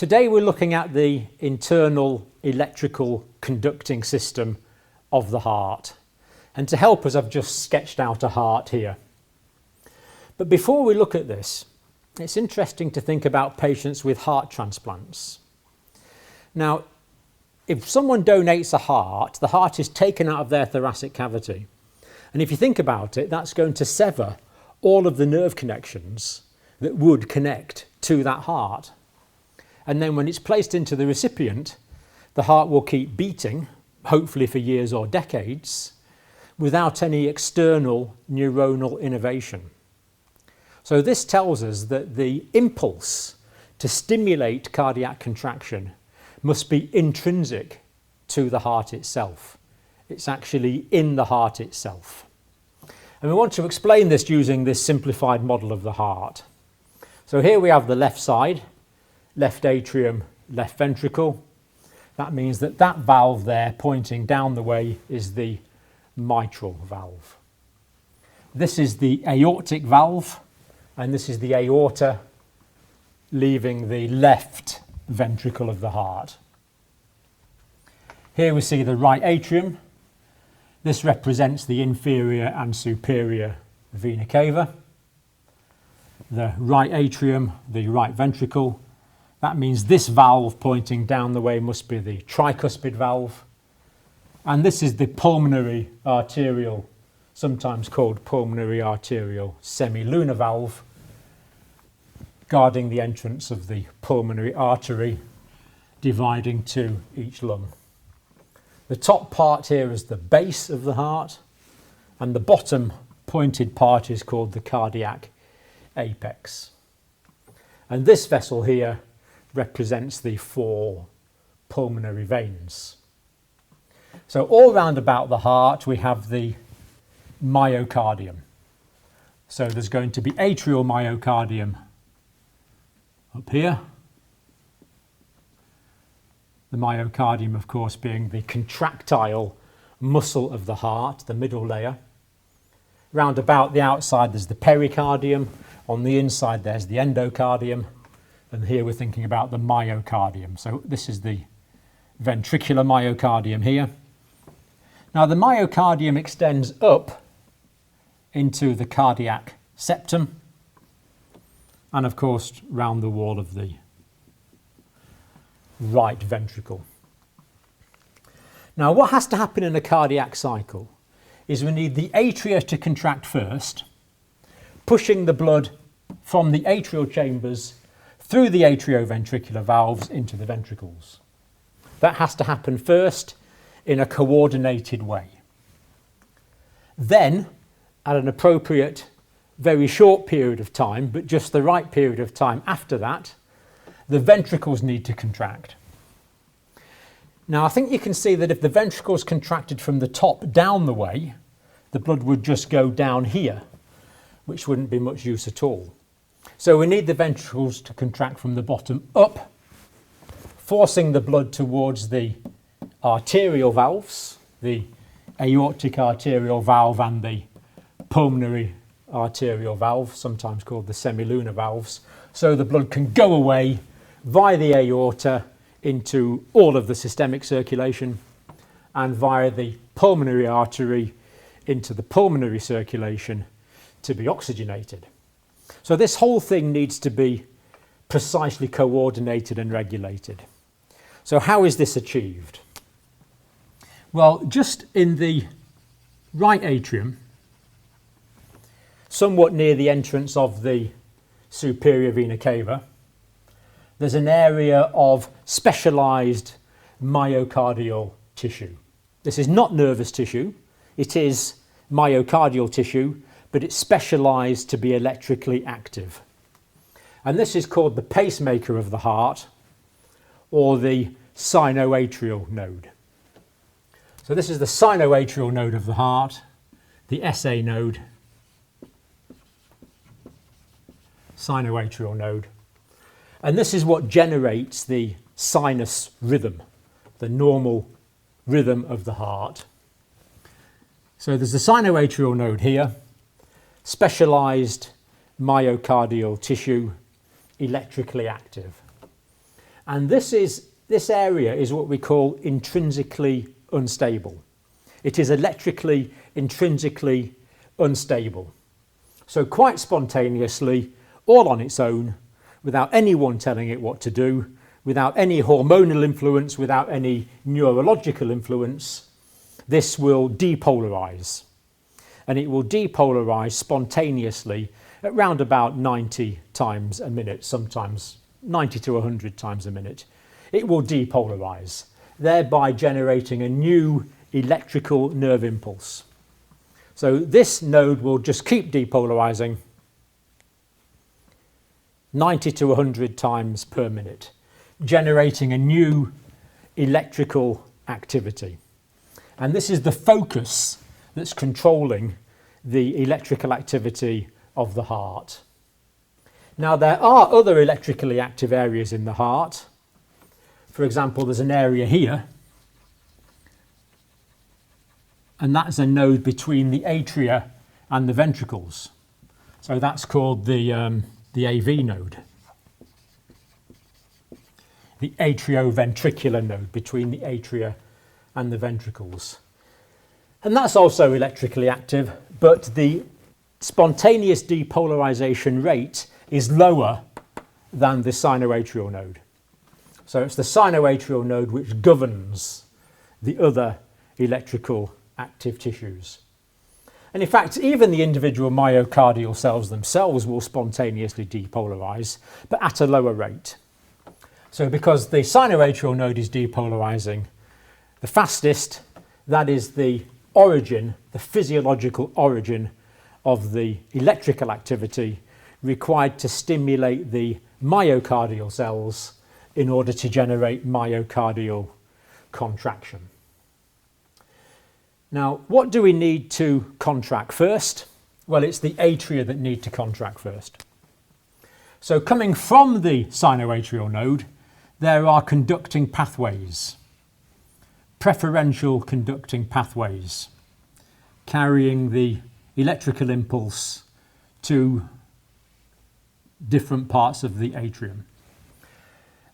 Today we're looking at the internal electrical conducting system of the heart. And to help us, I've just sketched out a heart here. But before we look at this, it's interesting to think about patients with heart transplants. Now, if someone donates a heart, the heart is taken out of their thoracic cavity. And if you think about it, that's going to sever all of the nerve connections that would connect to that heart. And then when it's placed into the recipient, the heart will keep beating, hopefully for years or decades, without any external neuronal innervation. So this tells us that the impulse to stimulate cardiac contraction must be intrinsic to the heart itself. It's actually in the heart itself. And we want to explain this using this simplified model of the heart. So here we have the left side, left atrium, left ventricle. That means that that valve there pointing down the way is the mitral valve. This is the aortic valve, and this is the aorta leaving the left ventricle of the heart. Here we see the right atrium. This represents the inferior and superior vena cava. The right atrium, the right ventricle. That means this valve pointing down the way must be the tricuspid valve. And this is the pulmonary arterial, sometimes called pulmonary arterial semilunar valve, guarding the entrance of the pulmonary artery, dividing to each lung. The top part here is the base of the heart, and the bottom pointed part is called the cardiac apex. And this vessel here represents the 4 pulmonary veins. So all round about the heart we have the myocardium. So there's going to be atrial myocardium up here. The myocardium, of course, being the contractile muscle of the heart, the middle layer. Round about the outside there's the pericardium. On the inside there's the endocardium. And here we're thinking about the myocardium. So this is the ventricular myocardium here. Now the myocardium extends up into the cardiac septum and of course round the wall of the right ventricle. Now what has to happen in a cardiac cycle is we need the atria to contract first, pushing the blood from the atrial chambers through the atrioventricular valves into the ventricles. That has to happen first in a coordinated way. Then, at an appropriate, very short period of time, but just the right period of time after that, the ventricles need to contract. Now, I think you can see that if the ventricles contracted from the top down the way, the blood would just go down here, which wouldn't be much use at all. So we need the ventricles to contract from the bottom up, forcing the blood towards the arterial valves, the aortic arterial valve and the pulmonary arterial valve, sometimes called the semilunar valves, so the blood can go away via the aorta into all of the systemic circulation and via the pulmonary artery into the pulmonary circulation to be oxygenated. So this whole thing needs to be precisely coordinated and regulated. So how is this achieved? Well, just in the right atrium, somewhat near the entrance of the superior vena cava, there's an area of specialised myocardial tissue. This is not nervous tissue, it is myocardial tissue, but it's specialised to be electrically active. And this is called the pacemaker of the heart, or the sinoatrial node. So this is the sinoatrial node of the heart, the SA node, sinoatrial node. And this is what generates the sinus rhythm, the normal rhythm of the heart. So there's the sinoatrial node here, specialised myocardial tissue, electrically active. And this area is what we call intrinsically unstable. It is electrically intrinsically unstable. So quite spontaneously, all on its own, without anyone telling it what to do, without any hormonal influence, without any neurological influence, this will depolarize. And it will depolarize spontaneously at round about 90 times a minute, sometimes 90 to 100 times a minute. It will depolarize, thereby generating a new electrical nerve impulse. So this node will just keep depolarizing 90 to 100 times per minute, generating a new electrical activity. And this is the focus that's controlling the electrical activity of the heart. Now, there are other electrically active areas in the heart. For example, there's an area here, and that's a node between the atria and the ventricles. So that's called the AV node. The atrioventricular node between the atria and the ventricles. And that's also electrically active, but the spontaneous depolarization rate is lower than the sinoatrial node. So it's the sinoatrial node which governs the other electrical active tissues. And in fact, even the individual myocardial cells themselves will spontaneously depolarize, but at a lower rate. So because the sinoatrial node is depolarizing the fastest, that is the origin, the physiological origin of the electrical activity required to stimulate the myocardial cells in order to generate myocardial contraction. Now, what do we need to contract first? Well, it's the atria that need to contract first. So coming from the sinoatrial node, there are conducting pathways, preferential conducting pathways, carrying the electrical impulse to different parts of the atrium.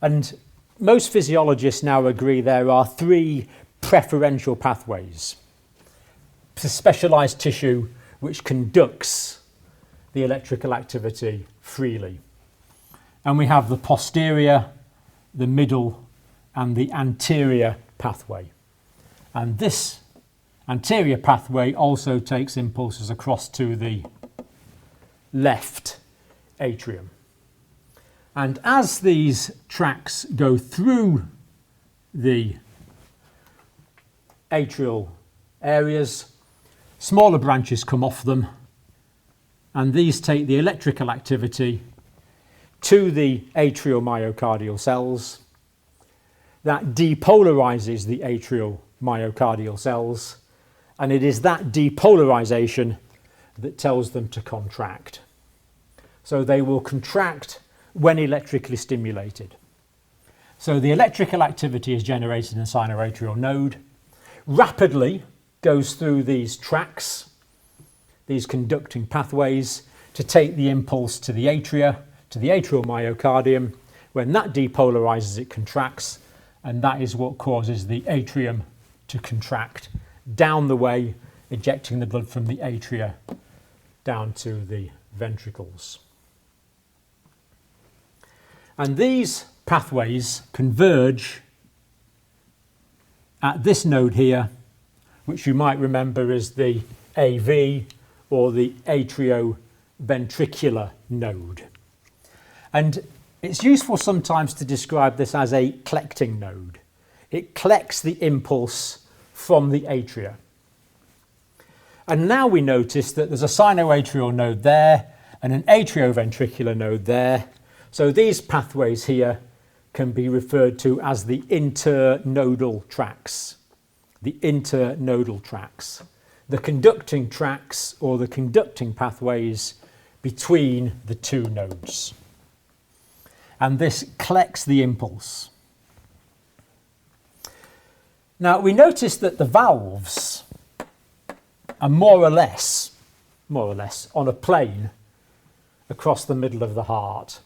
And most physiologists now agree there are three preferential pathways. Specialized tissue which conducts the electrical activity freely. And we have the posterior, the middle, and the anterior pathway. And this anterior pathway also takes impulses across to the left atrium. And as these tracks go through the atrial areas, smaller branches come off them, and these take the electrical activity to the atrial myocardial cells. That depolarizes the atrial myocardial cells, and it is that depolarization that tells them to contract. So they will contract when electrically stimulated. So the electrical activity is generated in the sinoatrial node, rapidly goes through these tracks, these conducting pathways, to take the impulse to the atria, to the atrial myocardium. When that depolarizes, it contracts, and that is what causes the atrium to contract down the way, ejecting the blood from the atria down to the ventricles. And these pathways converge at this node here, which you might remember as the AV or the atrioventricular node. And it's useful sometimes to describe this as a collecting node. It collects the impulse from the atria. And now we notice that there's a sinoatrial node there and an atrioventricular node there. So these pathways here can be referred to as the internodal tracks. The internodal tracks. The conducting tracks or the conducting pathways between the two nodes. And this collects the impulse. Now we notice that the valves are more or less on a plane across the middle of the heart.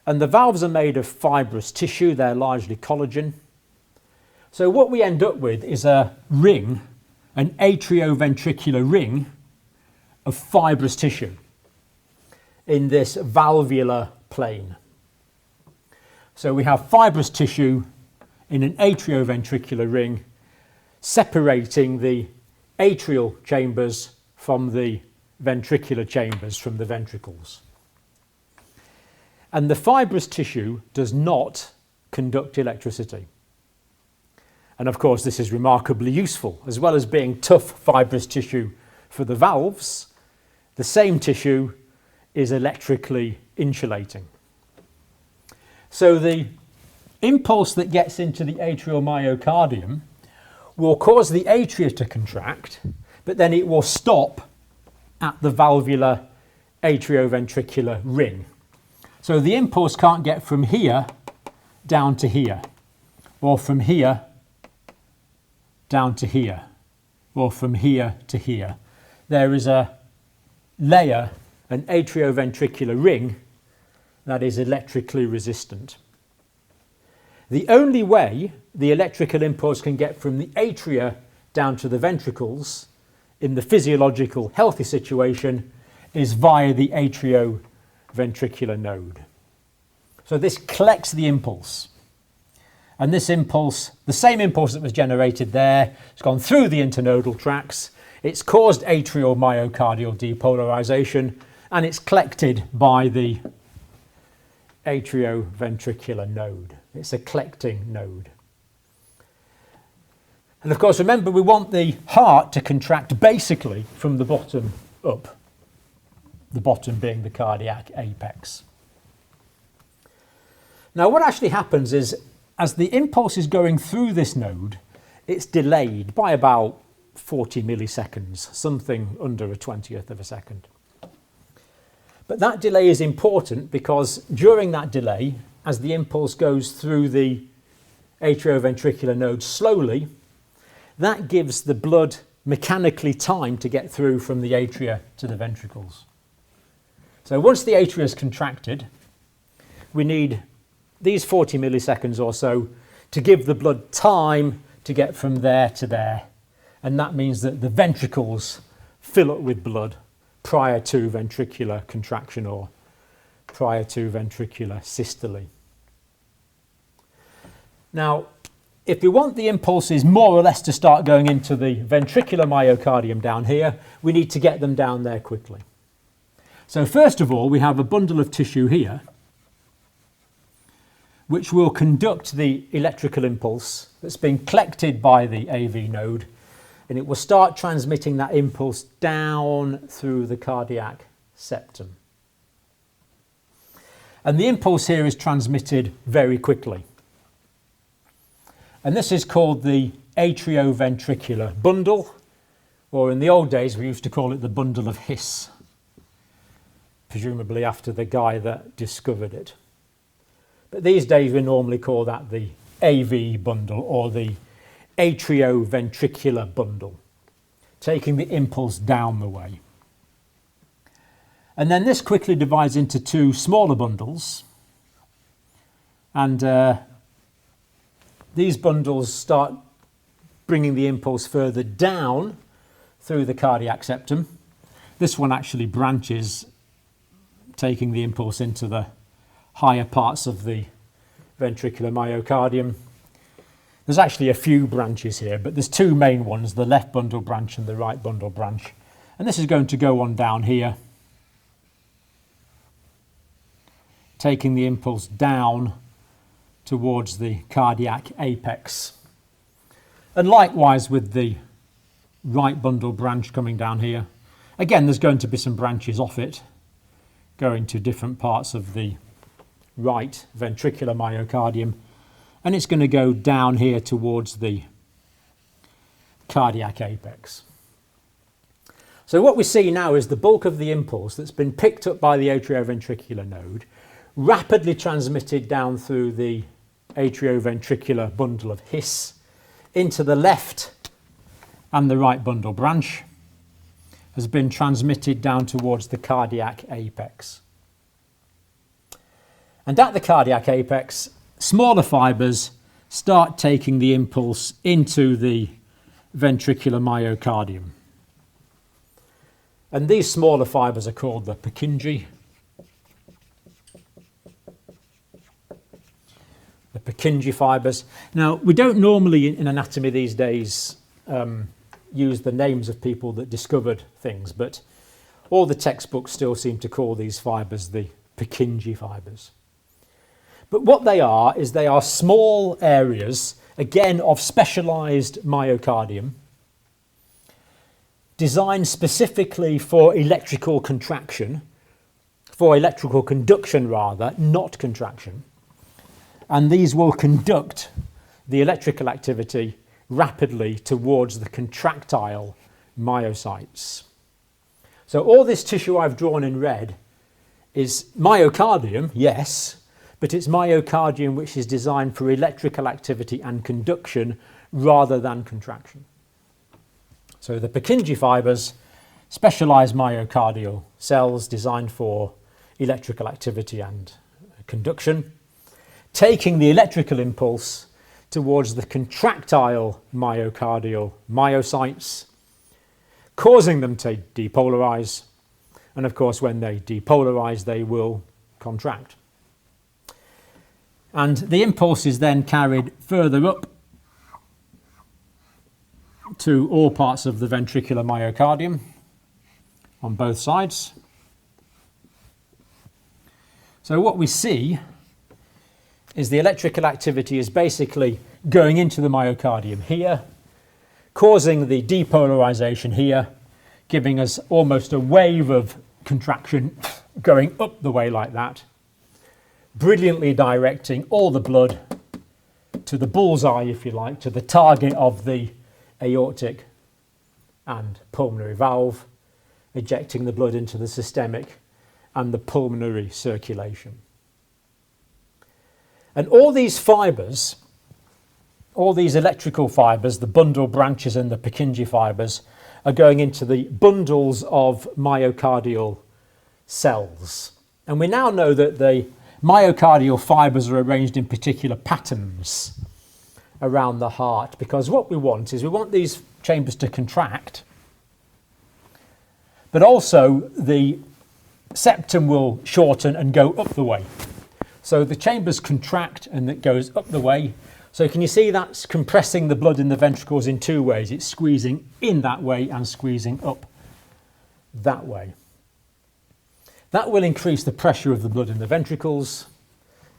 And the valves are made of fibrous tissue, they're largely collagen. So what we end up with is a ring, an atrioventricular ring of fibrous tissue in this valvular plane. So we have fibrous tissue in an atrioventricular ring separating the atrial chambers from the ventricular chambers, from the ventricles. And the fibrous tissue does not conduct electricity. And of course this is remarkably useful. As well as being tough fibrous tissue for the valves, the same tissue is electrically insulating. So the impulse that gets into the atrial myocardium will cause the atria to contract, but then it will stop at the valvular atrioventricular ring. So the impulse can't get from here down to here, or from here down to here, or from here to here. There is a layer, an atrioventricular ring, that is electrically resistant. The only way the electrical impulse can get from the atria down to the ventricles in the physiological healthy situation is via the atrioventricular node. So this collects the impulse. And this impulse, the same impulse that was generated there, has gone through the internodal tracts. It's caused atrial myocardial depolarization, and it's collected by the atrioventricular node. It's a collecting node. And of course, remember, we want the heart to contract basically from the bottom up, the bottom being the cardiac apex. Now, what actually happens is, as the impulse is going through this node, it's delayed by about 40 milliseconds, something under a 20th of a second. But that delay is important because during that delay, as the impulse goes through the atrioventricular node slowly, that gives the blood mechanically time to get through from the atria to the ventricles. So once the atria is contracted, we need these 40 milliseconds or so to give the blood time to get from there to there. And that means that the ventricles fill up with blood prior to ventricular contraction or prior to ventricular systole. Now, if we want the impulses more or less to start going into the ventricular myocardium down here, we need to get them down there quickly. So first of all, we have a bundle of tissue here which will conduct the electrical impulse that's been collected by the AV node, and it will start transmitting that impulse down through the cardiac septum. And the impulse here is transmitted very quickly. And this is called the atrioventricular bundle, or in the old days we used to call it the bundle of His, presumably after the guy that discovered it. But these days we normally call that the AV bundle or the atrioventricular bundle, taking the impulse down the way. And then this quickly divides into two smaller bundles, and these bundles start bringing the impulse further down through the cardiac septum. This one actually branches, taking the impulse into the higher parts of the ventricular myocardium. There's actually a few branches here, but there's two main ones, the left bundle branch and the right bundle branch. And this is going to go on down here, taking the impulse down towards the cardiac apex. And likewise with the right bundle branch coming down here. Again, there's going to be some branches off it, going to different parts of the right ventricular myocardium, and it's going to go down here towards the cardiac apex. So what we see now is the bulk of the impulse that's been picked up by the atrioventricular node, rapidly transmitted down through the atrioventricular bundle of His into the left and the right bundle branch, has been transmitted down towards the cardiac apex. And at the cardiac apex, smaller fibres start taking the impulse into the ventricular myocardium. And these smaller fibres are called the Purkinje. The Purkinje fibres. Now, we don't normally in anatomy these days use the names of people that discovered things, but all the textbooks still seem to call these fibres the Purkinje fibres. But what they are is they are small areas, again, of specialised myocardium, designed specifically for electrical contraction, for electrical conduction rather, not contraction. And these will conduct the electrical activity rapidly towards the contractile myocytes. So all this tissue I've drawn in red is myocardium, yes, but it's myocardium which is designed for electrical activity and conduction rather than contraction. So the Purkinje fibres, specialised myocardial cells designed for electrical activity and conduction, taking the electrical impulse towards the contractile myocardial myocytes, causing them to depolarise, and of course when they depolarise they will contract. And the impulse is then carried further up to all parts of the ventricular myocardium on both sides. So what we see is the electrical activity is basically going into the myocardium here, causing the depolarisation here, giving us almost a wave of contraction going up the way like that, brilliantly directing all the blood to the bullseye, if you like, to the target of the aortic and pulmonary valve, ejecting the blood into the systemic and the pulmonary circulation. And all these fibres, all these electrical fibres, the bundle branches and the Purkinje fibres, are going into the bundles of myocardial cells. And we now know that the myocardial fibres are arranged in particular patterns around the heart, because what we want is we want these chambers to contract, but also the septum will shorten and go up the way. So the chambers contract and it goes up the way. So can you see that's compressing the blood in the ventricles in two ways? It's squeezing in that way and squeezing up that way. That will increase the pressure of the blood in the ventricles.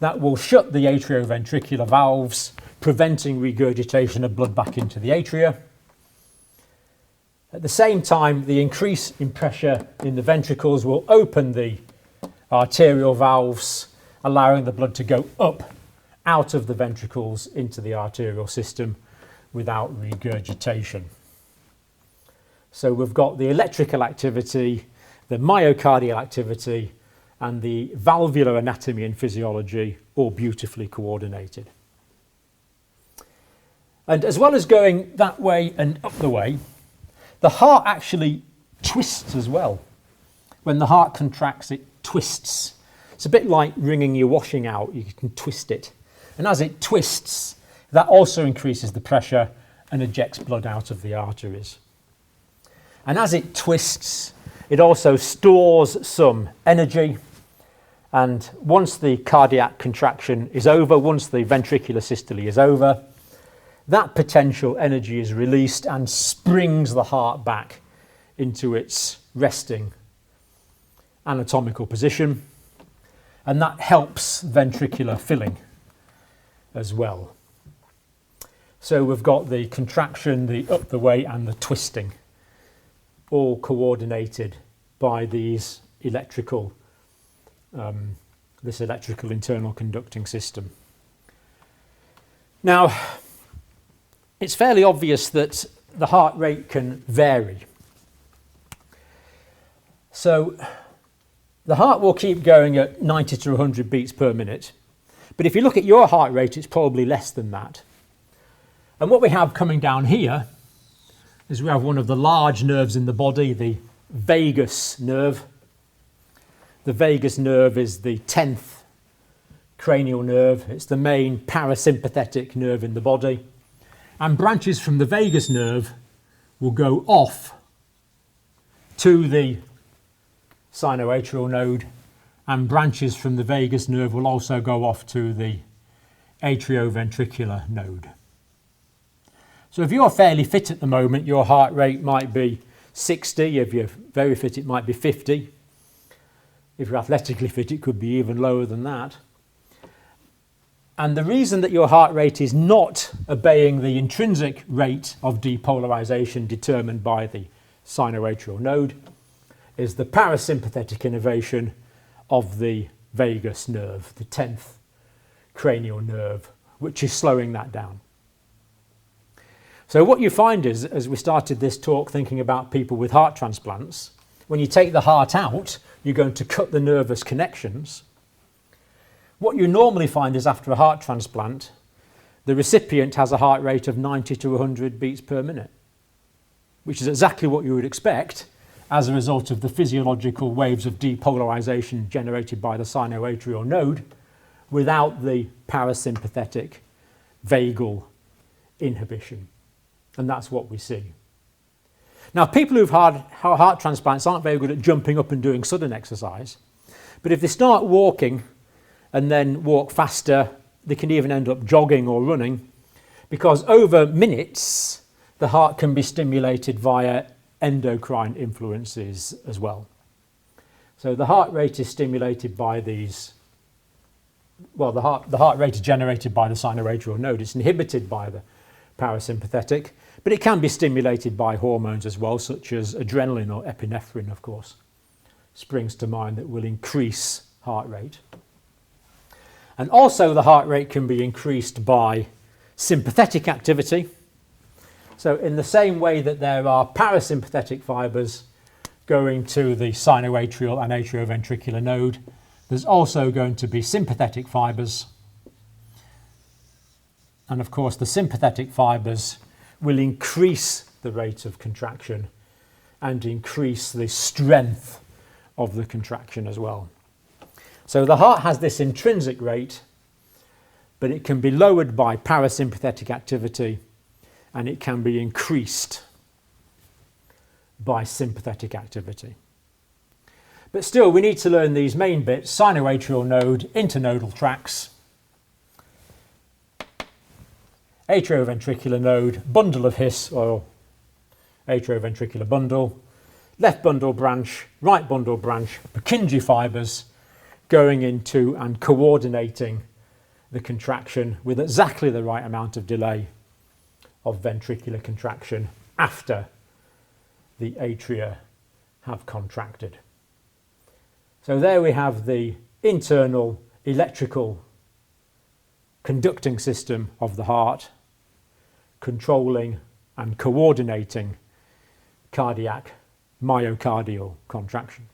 That will shut the atrioventricular valves, preventing regurgitation of blood back into the atria. At the same time, the increase in pressure in the ventricles will open the arterial valves, allowing the blood to go up out of the ventricles into the arterial system without regurgitation. So we've got the electrical activity, the myocardial activity, and the valvular anatomy and physiology all beautifully coordinated. And as well as going that way and up the way, the heart actually twists as well. When the heart contracts, it twists. It's a bit like wringing your washing out, you can twist it. And as it twists, that also increases the pressure and ejects blood out of the arteries. And as it twists, it also stores some energy. And once the cardiac contraction is over, once the ventricular systole is over, that potential energy is released and springs the heart back into its resting anatomical position. And that helps ventricular filling as well. So we've got the contraction, the up the way and the twisting, all coordinated by these electrical, this electrical internal conducting system. Now, it's fairly obvious that the heart rate can vary. So the heart will keep going at 90 to 100 beats per minute. But if you look at your heart rate, it's probably less than that. And what we have coming down here is we have one of the large nerves in the body, the vagus nerve. The vagus nerve is the 10th cranial nerve. It's the main parasympathetic nerve in the body. And branches from the vagus nerve will go off to the sinoatrial node, and branches from the vagus nerve will also go off to the atrioventricular node. So if you're fairly fit at the moment, your heart rate might be 60. If you're very fit, it might be 50. If you're athletically fit, it could be even lower than that. And the reason that your heart rate is not obeying the intrinsic rate of depolarization determined by the sinoatrial node is the parasympathetic innervation of the vagus nerve, the 10th cranial nerve, which is slowing that down. So what you find is, as we started this talk thinking about people with heart transplants, when you take the heart out, you're going to cut the nervous connections. What you normally find is after a heart transplant, the recipient has a heart rate of 90 to 100 beats per minute, which is exactly what you would expect as a result of the physiological waves of depolarization generated by the sinoatrial node without the parasympathetic vagal inhibition. And that's what we see. Now, people who've had heart transplants aren't very good at jumping up and doing sudden exercise, but if they start walking and then walk faster, they can even end up jogging or running, because over minutes the heart can be stimulated via endocrine influences as well. So the heart rate is stimulated by these, well, the heart rate is generated by the sinoatrial node. It's inhibited by the parasympathetic, but it can be stimulated by hormones as well, such as adrenaline or epinephrine, of course, springs to mind, that will increase heart rate. And also the heart rate can be increased by sympathetic activity. So in the same way that there are parasympathetic fibres going to the sinoatrial and atrioventricular node, there's also going to be sympathetic fibres. And of course the sympathetic fibres will increase the rate of contraction and increase the strength of the contraction as well. So the heart has this intrinsic rate, but it can be lowered by parasympathetic activity, and it can be increased by sympathetic activity. But still, we need to learn these main bits: sinoatrial node, internodal tracts, atrioventricular node, bundle of His or atrioventricular bundle, left bundle branch, right bundle branch, Purkinje fibres going into and coordinating the contraction with exactly the right amount of delay of ventricular contraction after the atria have contracted. So there we have the internal electrical conducting system of the heart, controlling and coordinating cardiac myocardial contraction.